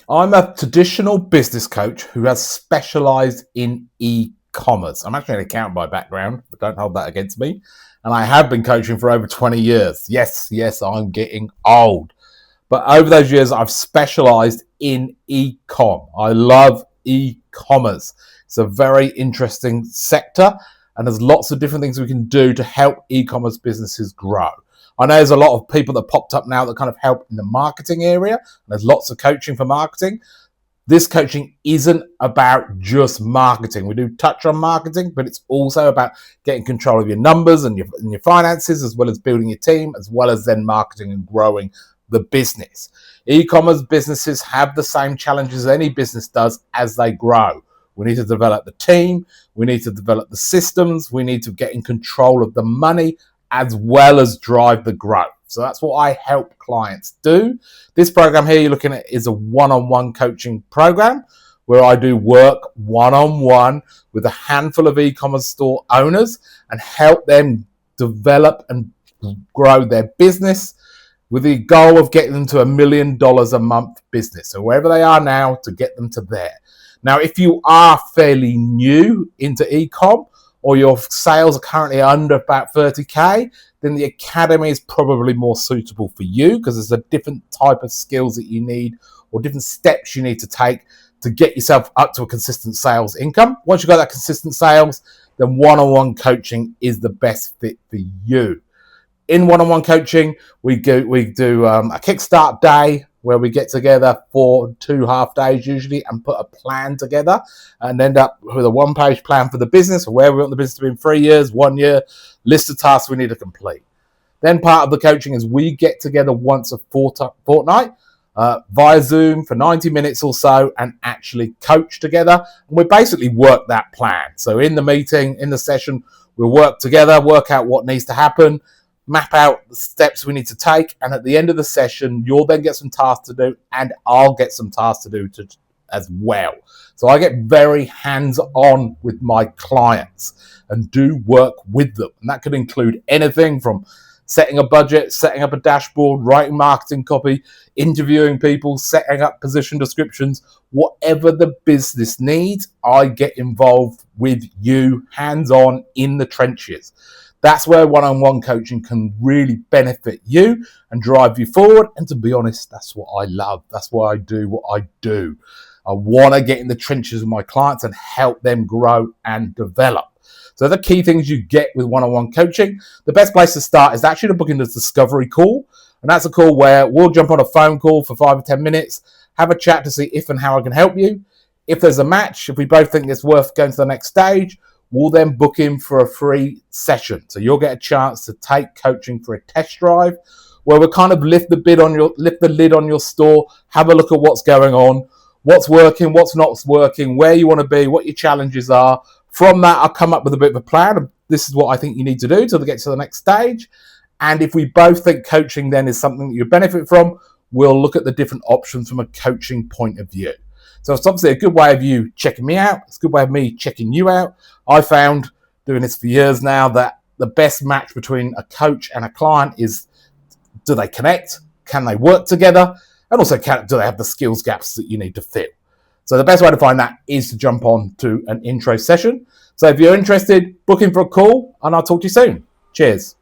I'm a traditional business coach who has specialized in e-commerce. I'm actually an accountant by background, but don't hold that against me. And I have been coaching for over 20 years. Yes, I'm getting old. But over those years, I've specialized in e-com. I love e-commerce. It's a very interesting sector, and there's lots of different things we can do to help e-commerce businesses grow. I know there's a lot of people that popped up now that kind of help in the marketing area. There's lots of coaching for marketing. This coaching isn't about just marketing. We do touch on marketing, but it's also about getting control of your numbers and your finances, as well as building your team, as well as then marketing and growing the business. E-commerce businesses have the same challenges any business does as they grow. We need to develop the team. We need to develop the systems. We need to get in control of the money as well as drive the growth. So that's what I help clients do. This program here you're looking at is a one-on-one coaching program where I do work one-on-one with a handful of e-commerce store owners and help them develop and grow their business with the goal of getting them to $1 million a month business. So wherever they are now, to get them to there. Now, if you are fairly new into e-com, or your sales are currently under about 30K, then the academy is probably more suitable for you because there's a different type of skills that you need or different steps you need to take to get yourself up to a consistent sales income. Once you've got that consistent sales, then one-on-one coaching is the best fit for you. In one-on-one coaching, we do a kickstart day where we get together for 2.5 days usually and put a plan together and end up with a one-page plan for the business, where we want the business to be in 3 years, 1 year, list of tasks we need to complete. Then part of the coaching is we get together once a fortnight via Zoom for 90 minutes or so and actually coach together. And we basically work that plan. So in the meeting, in the session, we'll work together, work out what needs to happen, map out the steps we need to take, and at the end of the session, you'll then get some tasks to do, and I'll get some tasks to do as well. So I get very hands-on with my clients and do work with them. And that could include anything from setting a budget, setting up a dashboard, writing marketing copy, interviewing people, setting up position descriptions, whatever the business needs, I get involved with you hands-on in the trenches. That's where one-on-one coaching can really benefit you and drive you forward. And to be honest, that's what I love. That's why I do what I do. I want to get in the trenches with my clients and help them grow and develop. So the key things you get with one-on-one coaching, the best place to start is actually to book in this discovery call. And that's a call where we'll jump on a phone call for 5 or 10 minutes, have a chat to see if and how I can help you. If there's a match, if we both think it's worth going to the next stage, we'll then book in for a free session. So you'll get a chance to take coaching for a test drive where we'll kind of lift the lid on your store, have a look at what's going on, what's working, what's not working, where you want to be, what your challenges are. From that, I'll come up with a bit of a plan of this is what I think you need to do to get to the next stage. And if we both think coaching then is something that you benefit from, we'll look at the different options from a coaching point of view. So it's obviously a good way of you checking me out. It's a good way of me checking you out. I found, doing this for years now, that the best match between a coach and a client is, do they connect? Can they work together? And also, do they have the skills gaps that you need to fill? So the best way to find that is to jump on to an intro session. So if you're interested, book in for a call and I'll talk to you soon. Cheers.